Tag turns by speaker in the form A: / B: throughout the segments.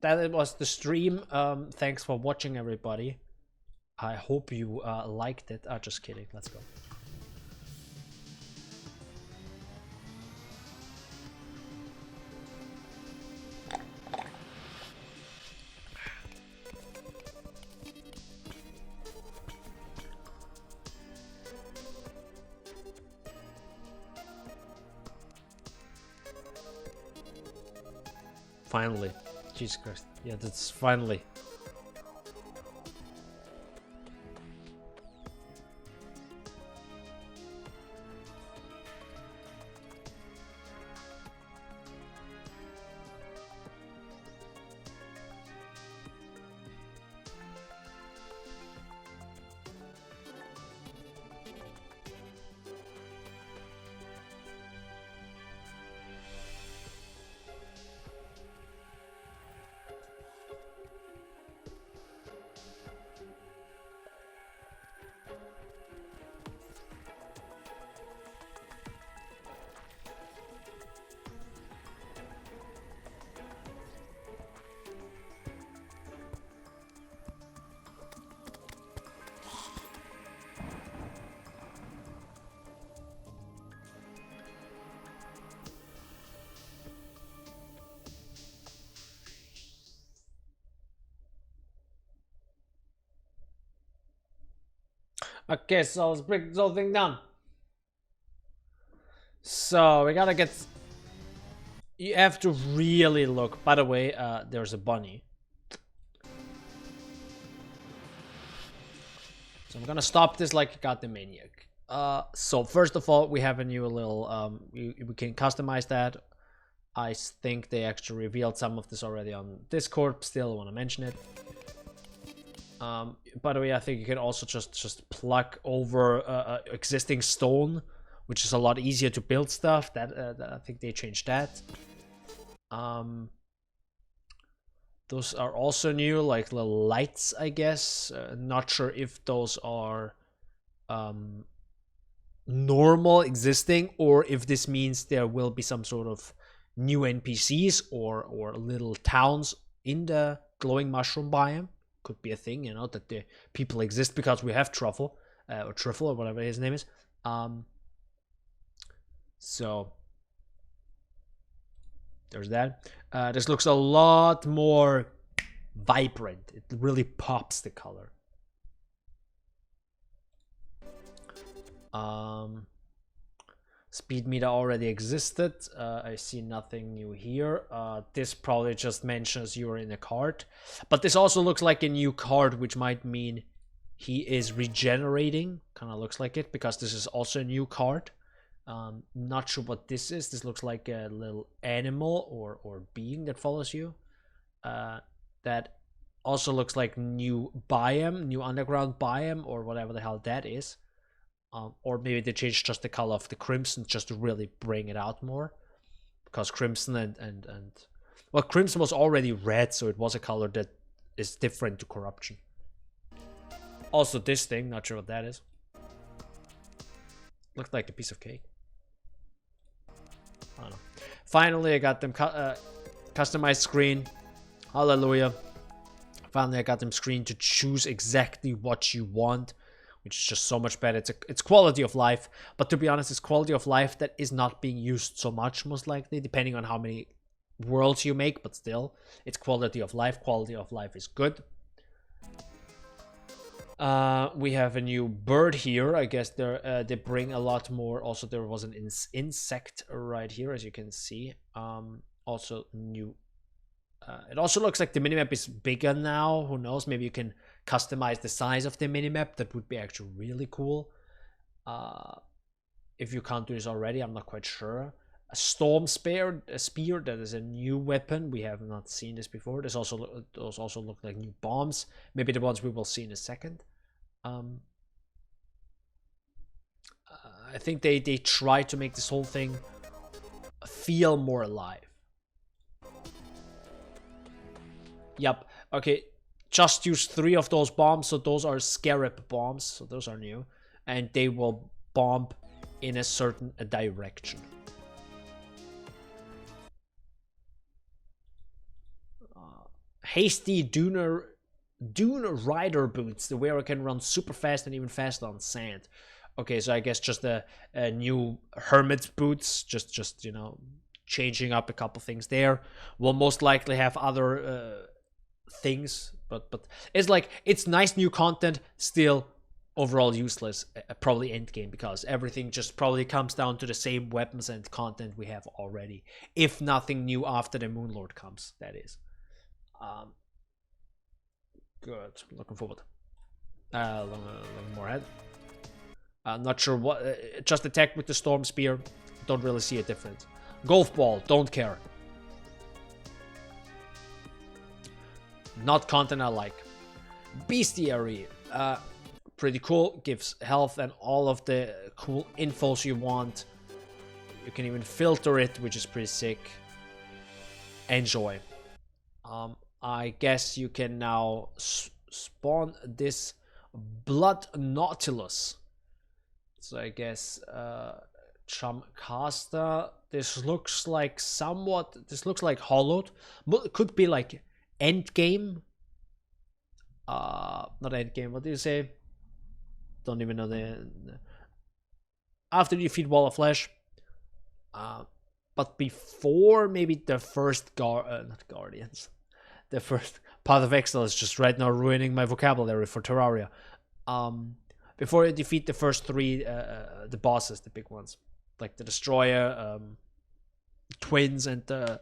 A: that was the stream. Thanks for watching, everybody. I hope you liked it. Just kidding. Let's go. Finally. Jesus Christ. Yeah, that's finally. Okay, so let's break this whole thing down. So we gotta get. You have to really look. By the way, there's a bunny. So I'm gonna stop this like a goddamn maniac. So first of all, we have a new little. We can customize that. I think they actually revealed some of this already on Discord. Still want to mention it. By the way, I think you can also just plug over existing stone, which is a lot easier to build stuff. That I think they changed that. Those are also new, like little lights, I guess. Not sure if those are normal existing, or if this means there will be some sort of new NPCs or little towns in the glowing mushroom biome. Could be a thing, you know, that the people exist because we have Truffle or Truffle or whatever his name is. So there's that. This looks a lot more vibrant. It really pops the color. Speed meter already existed. I see nothing new here. This probably just mentions you're in a card. But this also looks like a new card, which might mean he is regenerating. Kind of looks like it, because this is also a new card. Not sure what this is. This looks like a little animal or being that follows you. That also looks like new biome, new underground biome, or whatever the hell that is. Or maybe they changed just the color of the crimson just to really bring it out more. Because crimson and well, crimson was already red, so it was a color that is different to corruption. Also this thing, not sure what that is. Looked like a piece of cake. I don't know. Finally, I got them customized screen. Hallelujah. Finally, I got them screen to choose exactly what you want, which is just so much better. It's quality of life, but to be honest, it's quality of life that is not being used so much, most likely, depending on how many worlds you make, but still, it's quality of life. Quality of life is good. We have a new bird here. I guess they bring a lot more. Also, there was an insect right here, as you can see. Also new. It also looks like the minimap is bigger now. Who knows? Maybe you can customize the size of the minimap. That would be actually really cool. If you can't do this already, I'm not quite sure. A storm spear, that is a new weapon. We have not seen this before. Those also look like new bombs. Maybe the ones we will see in a second. I think they try to make this whole thing feel more alive. Yep. Okay. Just use 3 of those bombs. So those are scarab bombs. So those are new. And they will bomb in a certain direction. Hasty Dune Rider boots. The wearer can run super fast and even faster on sand. Okay, so I guess just a new hermit boots, just you know, changing up a couple things there. We'll most likely have other things, but it's like, it's nice new content, still overall useless, probably end game, because everything just probably comes down to the same weapons and content we have already, if nothing new after the Moonlord comes, that is. Good, looking forward. Looking more ahead. I'm not sure what. Just attack with the Storm Spear. Don't really see a difference. Golf Ball. Don't care. Not content I like. Bestiary. Pretty cool. Gives health and all of the cool infos you want. You can even filter it, which is pretty sick. Enjoy. I guess you can now spawn this Blood Nautilus. So I guess Chumcaster. This looks like somewhat. This looks like hollowed. But it could be like end game. Not end game. What do you say? Don't even know the. After you defeat Wall of Flesh. But before maybe the first not Guardians. The first Path of Exile is just right now ruining my vocabulary for Terraria. Before you defeat the first three, the bosses, the big ones, like the Destroyer, Twins, and the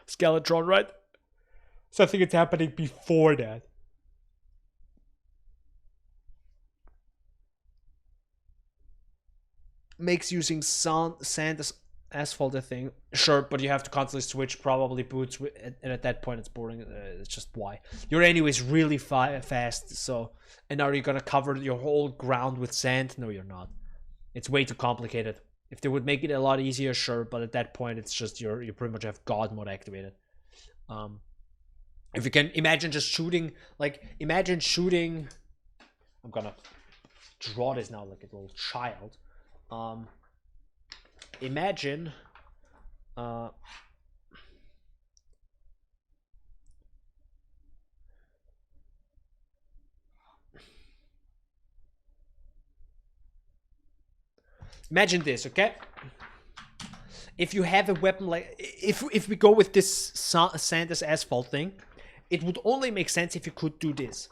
A: Skeletron, right? So I think it's happening before that. Makes using sand as asphalt a thing, sure, but you have to constantly switch probably boots, and at that point it's boring. It's just why you're anyways really fast. So, and are you gonna cover your whole ground with sand? No, you're not. It's way too complicated. If they would make it a lot easier, sure, but at that point it's just you pretty much have God mode activated. If you can imagine just shooting, like imagine shooting. I'm gonna draw this now like a little child. Imagine imagine this, okay? If you have a weapon like, if we go with this sand as asphalt thing, it would only make sense if you could do this.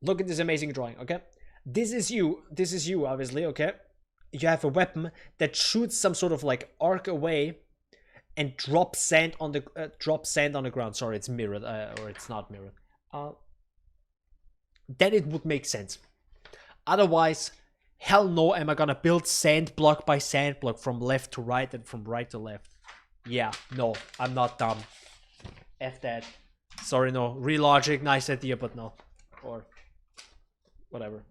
A: Look at this amazing drawing, okay? This is you, obviously, okay? You have a weapon that shoots some sort of like arc away and drops sand on the ground. Sorry, it's mirrored, or it's not mirrored. Then it would make sense. Otherwise, hell no, am I gonna build sand block by sand block from left to right and from right to left? Yeah, no, I'm not dumb. F that. Sorry, no. Relogic, nice idea, but no. Or whatever.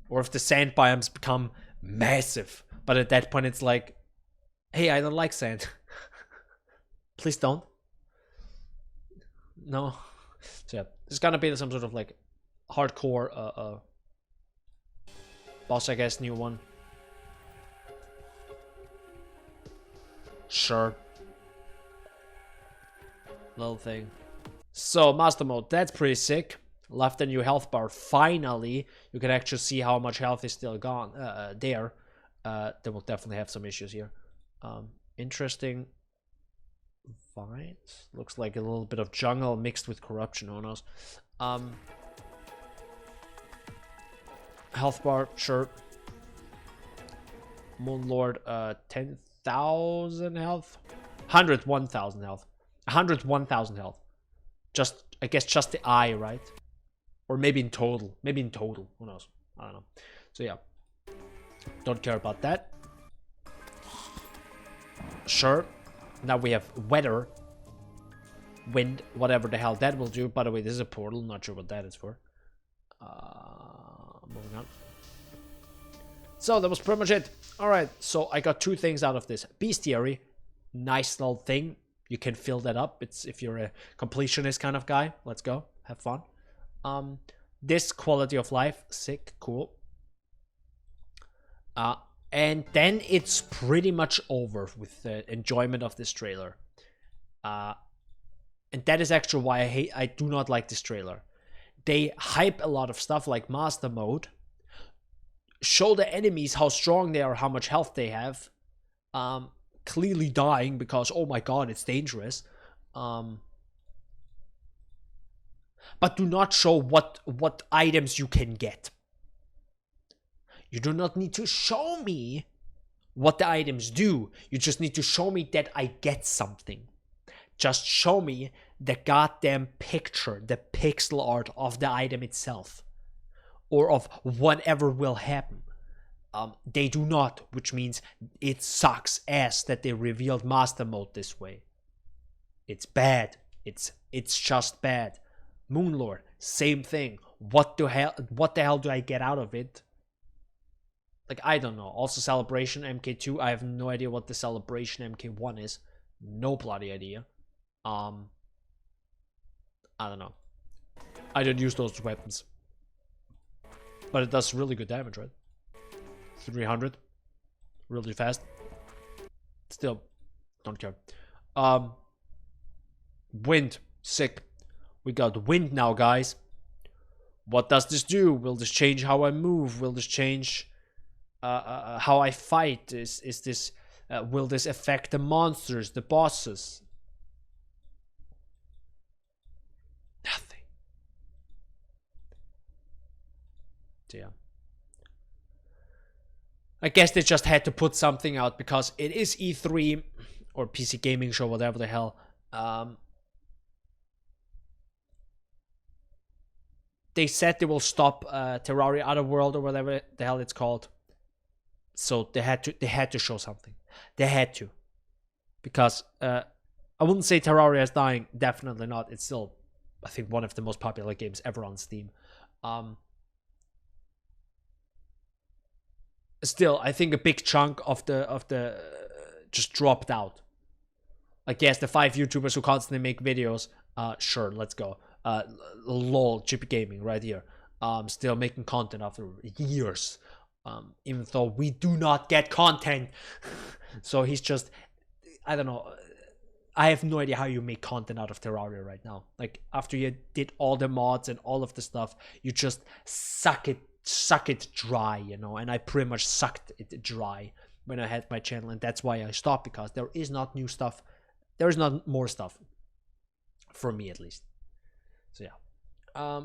A: Or if the sand biomes become massive, but at that point it's like, hey, I don't like sand. Please don't. No. So yeah, there's gonna be some sort of like hardcore boss, I guess, new one. Sure. Little thing. So master mode, that's pretty sick. Left a new health bar. Finally, you can actually see how much health is still gone there. They will definitely have some issues here. Interesting. Vines. Looks like a little bit of jungle mixed with corruption. Who knows? Health bar, sure. Moonlord, 10,000 health. 101,000 health. 101,000 health. Just, I guess, just the eye, right? Or maybe in total. Maybe in total. Who knows? I don't know. So yeah. Don't care about that. Sure. Now we have weather. Wind. Whatever the hell that will do. By the way, this is a portal. Not sure what that is for. Moving on. So that was pretty much it. Alright. So I got two things out of this. Bestiary. Nice little thing. You can fill that up. It's if you're a completionist kind of guy. Let's go. Have fun. This quality of life, sick, cool. And then it's pretty much over with the enjoyment of this trailer. And that is actually why I do not like this trailer. They hype a lot of stuff like Master Mode, show the enemies how strong they are, how much health they have, clearly dying because, oh my god, it's dangerous. But do not show what items you can get. You do not need to show me what the items do. You just need to show me that I get something. Just show me the goddamn picture, the pixel art of the item itself. Or of whatever will happen. They do not, which means it sucks ass that they revealed Master Mode this way. It's bad. It's just bad. Moonlord, same thing. What the hell do I get out of it? Like, I don't know. Also, Celebration MK2. I have no idea what the Celebration MK1 is. No bloody idea. I don't know. I don't use those weapons. But it does really good damage, right? 300. Really fast. Still, don't care. Wind. Sick. We got wind now, guys. What does this do? Will this change how I move? Will this change how I fight? Is this will this affect the monsters, the bosses? Nothing. So yeah. I guess they just had to put something out because it is E3 or PC Gaming Show, whatever the hell. They said they will stop Terraria Otherworld or whatever the hell it's called. So they had to show something. They had to. Because I wouldn't say Terraria is dying, definitely not. It's still, I think, one of the most popular games ever on Steam. Still, I think a big chunk of the just dropped out. Like, yes, the 5 YouTubers who constantly make videos, sure, let's go. Lol, Chippy Gaming right here. Still making content after years. Even though we do not get content. So he's just, I don't know. I have no idea how you make content out of Terraria right now. Like, after you did all the mods and all of the stuff, you just suck it dry, you know. And I pretty much sucked it dry when I had my channel, and that's why I stopped, because there is not new stuff. There is not more stuff. For me, at least. So yeah.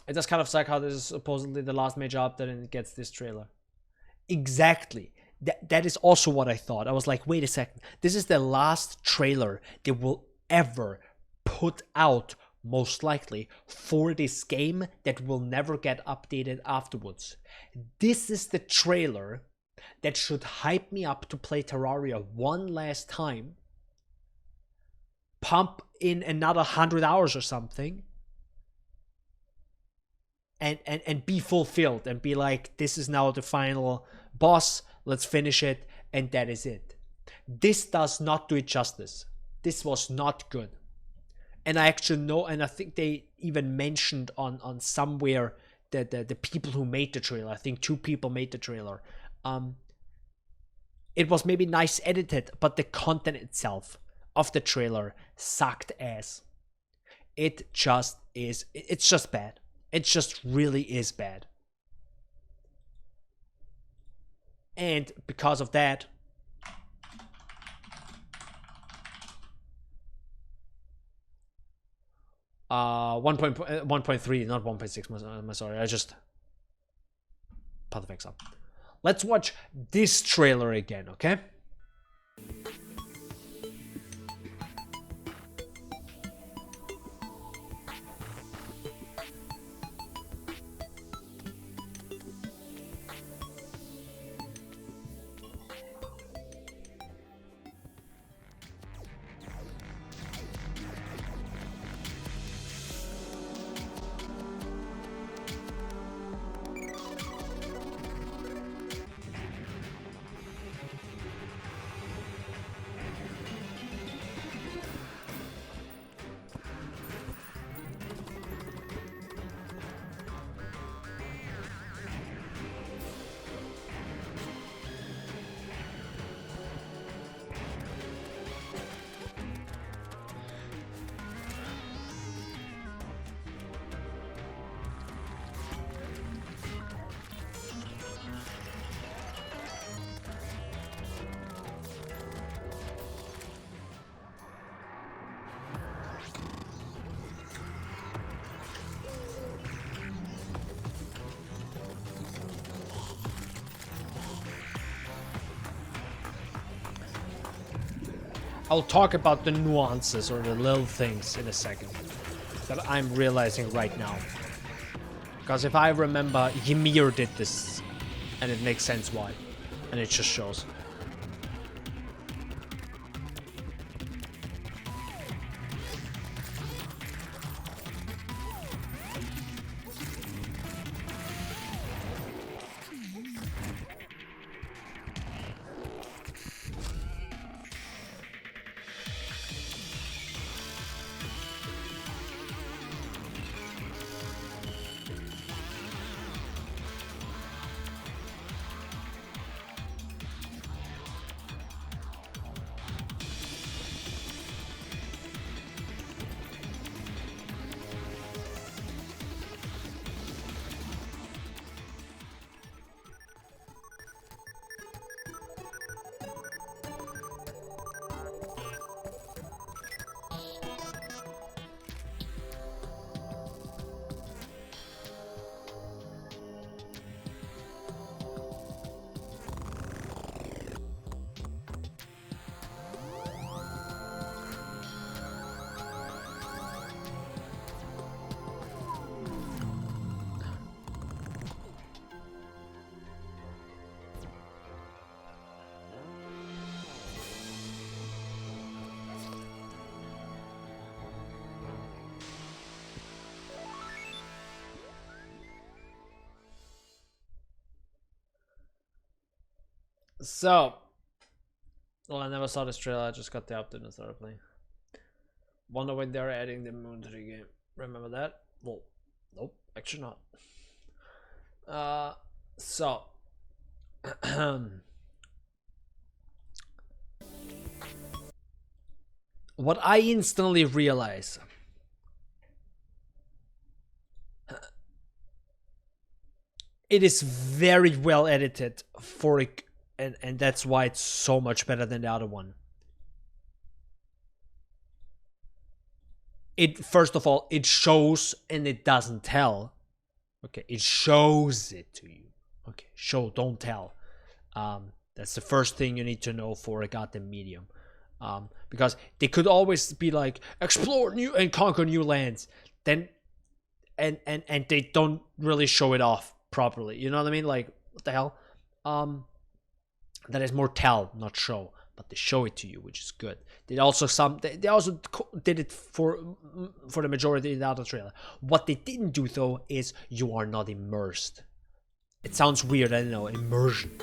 A: It does kind of suck how this is supposedly the last major update and it gets this trailer. Exactly. That is also what I thought. I was like, wait a second. This is the last trailer they will ever put out, most likely, for this game that will never get updated afterwards. This is the trailer that should hype me up to play Terraria one last time. Pump in another 100 hours or something. And be fulfilled and be like, this is now the final boss, let's finish it, and that is it. This does not do it justice. This was not good. And I actually know, and I think they even mentioned on somewhere that the people who made the trailer, I think 2 people made the trailer, it was maybe nice edited, but the content itself of the trailer sucked ass. It just is, it's just bad. It just really is bad. And because of that, uh, 1.3, not 1.6. I'm sorry, I just put the facts up. Let's watch this trailer again, okay? I'll talk about the nuances or the little things in a second that I'm realizing right now. Because if I remember, Ymir did this, and it makes sense why. And it just shows. So, well, I never saw this trailer. I just got the update and started playing. Wonder when they're adding the moon to the game. Remember that? Well, nope, actually not. So, what I instantly realize, it is very well edited for it. And that's why it's so much better than the other one. It, first of all, it shows and it doesn't tell. Okay, it shows it to you. Okay, show, don't tell. That's the first thing you need to know for a goddamn medium. Because they could always be like, explore new and conquer new lands. Then, and they don't really show it off properly. You know what I mean? Like, what the hell? That is more tell, not show, but they show it to you, which is good. They also did it for the majority of the other trailer. What they didn't do though is you are not immersed. It sounds weird, I know, immersion.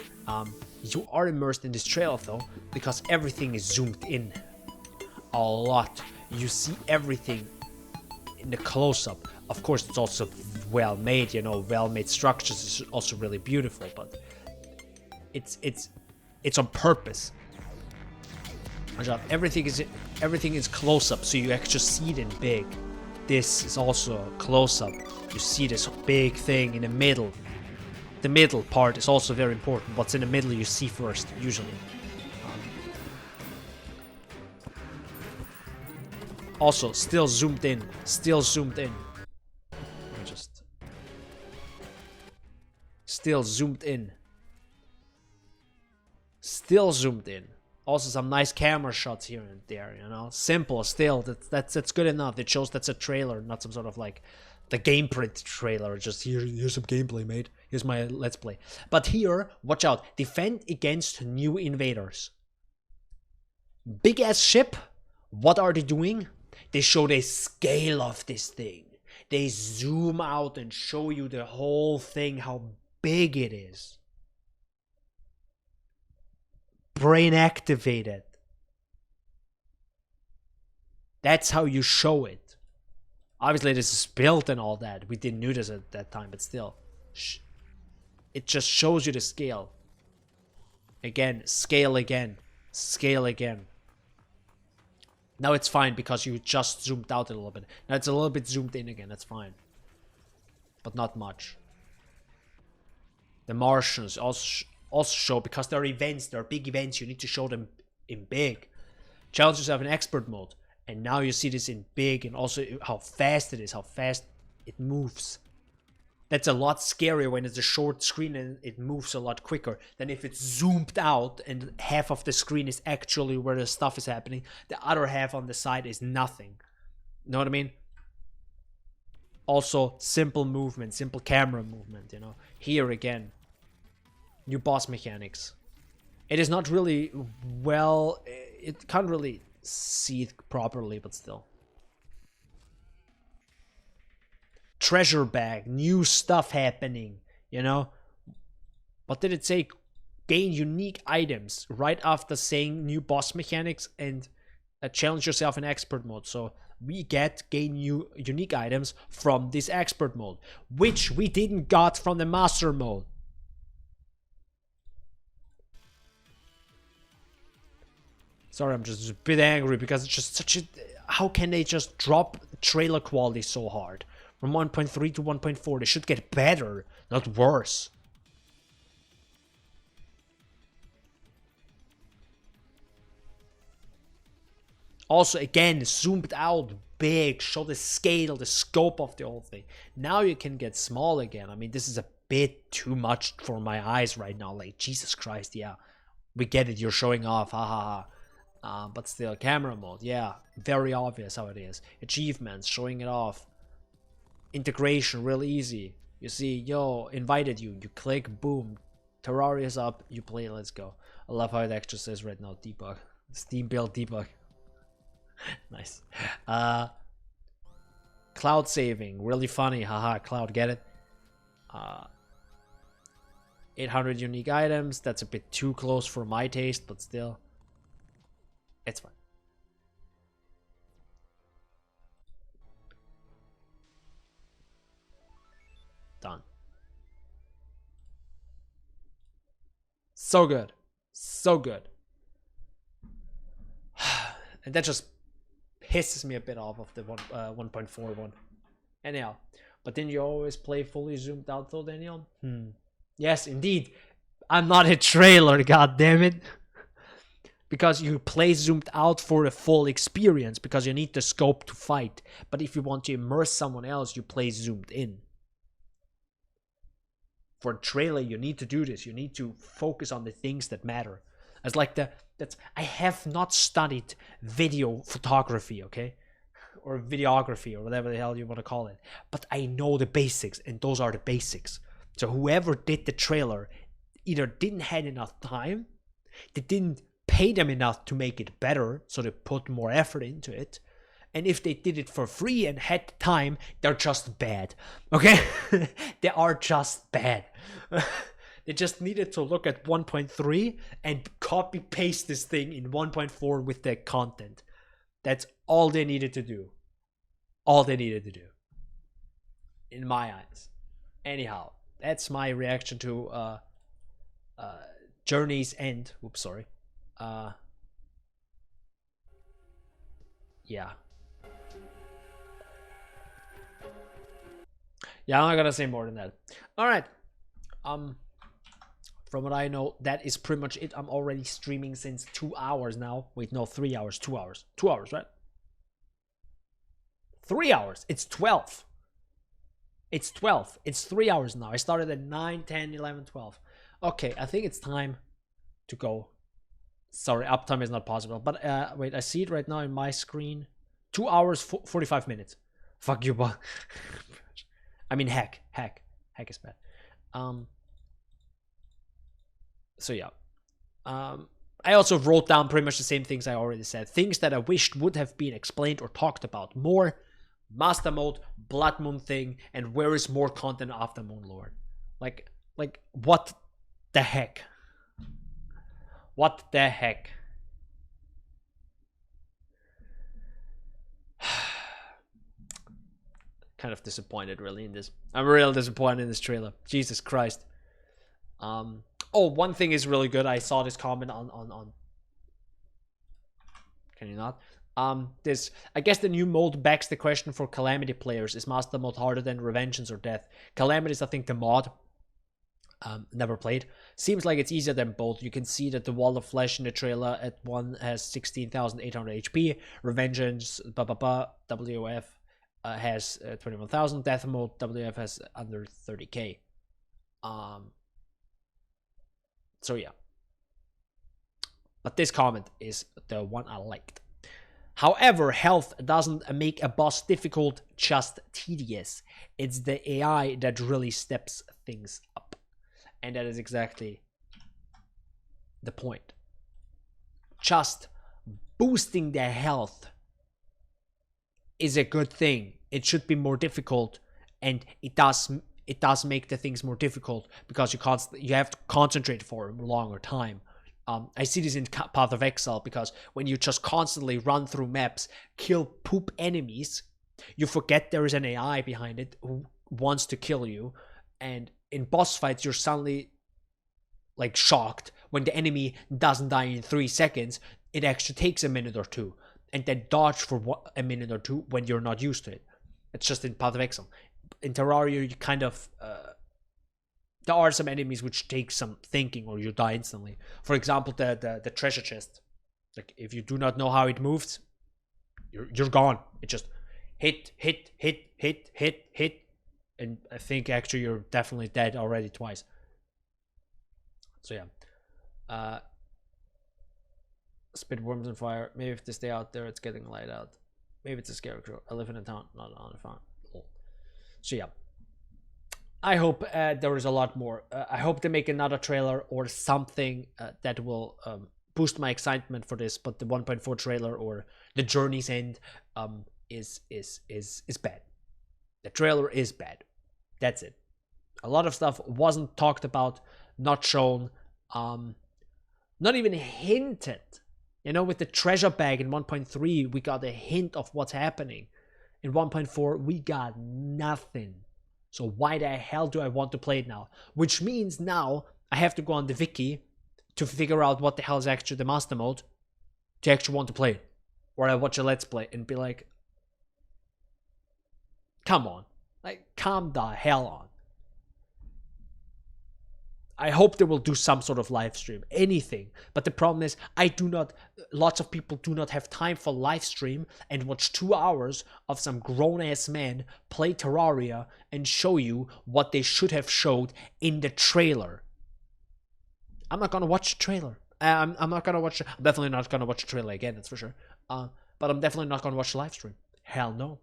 A: You are immersed in this trailer though, because everything is zoomed in a lot. You see everything in the close-up. Of course, it's also well made. You know, well-made structures is also really beautiful, but it's on purpose. Everything is close up, so you actually see it in big. This is also close up. You see this big thing in the middle. The middle part is also very important. What's in the middle you see first, usually. Also, still zoomed in. Still zoomed in. Still zoomed in. Still zoomed in. Also some nice camera shots here and there, you know. Simple, still. That's good enough. It shows that's a trailer, not some sort of like the game print trailer. Just here's some gameplay, mate. Here's my let's play. But here, watch out. Defend against new invaders. Big ass ship. What are they doing? They show the scale of this thing. They zoom out and show you the whole thing, how big it is. Brain activated. That's how you show it. Obviously this is built and all that. We didn't do this at that time, but still. It just shows you the scale. Again, scale again. Scale again. Now it's fine because you just zoomed out a little bit. Now it's a little bit zoomed in again, that's fine. But not much. The Martians also show, because there are events, there are big events, you need to show them in big. Challenge yourself in expert mode, and now you see this in big, and also how fast it is, how fast it moves. That's a lot scarier when it's a short screen and it moves a lot quicker than if it's zoomed out and half of the screen is actually where the stuff is happening. The other half on the side is nothing. You know what I mean? Also, simple movement, simple camera movement, you know. Here again, new boss mechanics. It is not really well, it can't really see it properly, but still. Treasure bag, new stuff happening, you know. What did it say? Gain unique items right after saying new boss mechanics and challenge yourself in expert mode. So we gain new unique items from this expert mode, which we didn't got from the master mode. Sorry, I'm just a bit angry because it's just such a... How can they just drop trailer quality so hard? From 1.3 to 1.4, they should get better, not worse. Also, again, zoomed out, big, show the scale, the scope of the whole thing. Now you can get small again. I mean, this is a bit too much for my eyes right now. Like, Jesus Christ, yeah. We get it, you're showing off, ha ha ha. But still, camera mode, yeah. Very obvious how it is. Achievements, showing it off. Integration, real easy. You see, yo, invited you. You click, boom. Terraria's up, you play, let's go. I love how it actually says right now, debug. Steam build debug. Nice. Cloud saving, really funny. Haha, cloud, get it? 800 unique items. That's a bit too close for my taste, but still. It's fine. Done. So good. So good. And that just pisses me a bit off of the 1.4 one. Anyhow, but then you always play fully zoomed out though, Daniel? Yes, indeed. I'm not a trailer, god damn it. Because you play zoomed out for a full experience, because you need the scope to fight. But if you want to immerse someone else, you play zoomed in. For a trailer, you need to do this. You need to focus on the things that matter. It's like I have not studied video photography, okay? Or videography, or whatever the hell you want to call it. But I know the basics, and those are the basics. So whoever did the trailer either didn't have enough time, they didn't pay them enough to make it better, so they put more effort into it. And if they did it for free and had time, they're just bad, okay? They are just bad. They just needed to look at 1.3 and copy paste this thing in 1.4 with their content. That's all they needed to do. All they needed to do. In my eyes. Anyhow, that's my reaction to Journey's End. Oops, sorry. Yeah. Yeah, I'm not gonna say more than that. Alright. From what I know, that is pretty much it. I'm already streaming since 2 hours now. Wait, no, 3 hours. 2 hours. 2 hours, right? 3 hours. It's 12. It's 12. It's 3 hours now. I started at 9, 10, 11, 12. Okay, I think it's time to go. Sorry, uptime is not possible. But wait, I see it right now in my screen. 2 hours, 45 minutes. Fuck you, but I mean, heck is bad. So yeah. I also wrote down pretty much the same things I already said. Things that I wished would have been explained or talked about more. Master mode, Blood Moon thing, and where is more content after Moon Lord? Like what the heck? What the heck? Kind of disappointed really in this. I'm real disappointed in this trailer. Jesus Christ. Oh, one thing is really good. I saw this comment on can you not? This, I guess the new mode begs the question for Calamity players. Is Master mode harder than Revengeance or Death? Calamity is, I think, the mod. Never played. Seems like it's easier than both. You can see that the Wall of Flesh in the trailer at one has 16,800 HP. Revengeance, WF, has 21,000. Death mode WF has under 30k. So yeah. But this comment is the one I liked. However, health doesn't make a boss difficult, just tedious. It's the AI that really steps things up. And that is exactly the point. Just boosting their health is a good thing. It should be more difficult, and it does make the things more difficult because you have to concentrate for a longer time. I see this in Path of Exile, because when you just constantly run through maps, kill poop enemies, you forget there is an AI behind it who wants to kill you, and in boss fights you're suddenly like shocked when the enemy doesn't die in 3 seconds. It actually takes a minute or two, and then dodge for a minute or two when you're not used to it. It's just in Path of Exile. In Terraria, you kind of there are some enemies which take some thinking, or you die instantly. For example, the treasure chest. Like, if you do not know how it moves, you're gone. It just hit, and I think actually you're definitely dead already twice. So yeah. Spit worms on fire. Maybe if they stay out there, it's getting light out. Maybe it's a scarecrow. I live in a town, not on a farm. So yeah. I hope there is a lot more. I hope they make another trailer or something that will boost my excitement for this. But the 1.4 trailer or the Journey's End is bad. The trailer is bad. That's it. A lot of stuff wasn't talked about, not shown, not even hinted. You know, with the treasure bag in 1.3, we got a hint of what's happening. In 1.4, we got nothing. So why the hell do I want to play it now? Which means now I have to go on the wiki to figure out what the hell is actually the master mode to actually want to play it. Or I watch a let's play and be like, come on. Like, calm the hell on. I hope they will do some sort of live stream, anything. But the problem is, lots of people do not have time for live stream and watch 2 hours of some grown-ass man play Terraria and show you what they should have showed in the trailer. I'm not gonna watch the trailer. I'm not gonna watch. I'm definitely not gonna watch the trailer again, that's for sure. But I'm definitely not gonna watch the live stream. Hell no.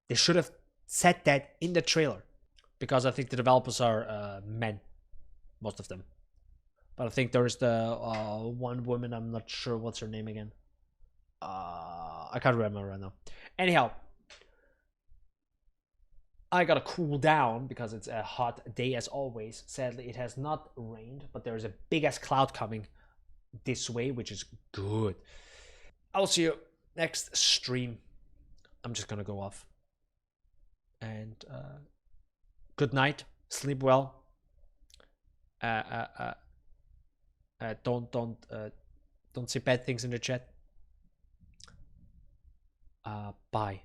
A: They should have said that in the trailer, because I think the developers are men. Most of them. But I think there's the one woman, I'm not sure what's her name again. I can't remember right now. Anyhow, I gotta cool down because it's a hot day as always. Sadly, it has not rained, but there is a big ass cloud coming this way, which is good. I'll see you next stream. I'm just gonna go off. And good night. Sleep well. Don't say bad things in the chat. Bye.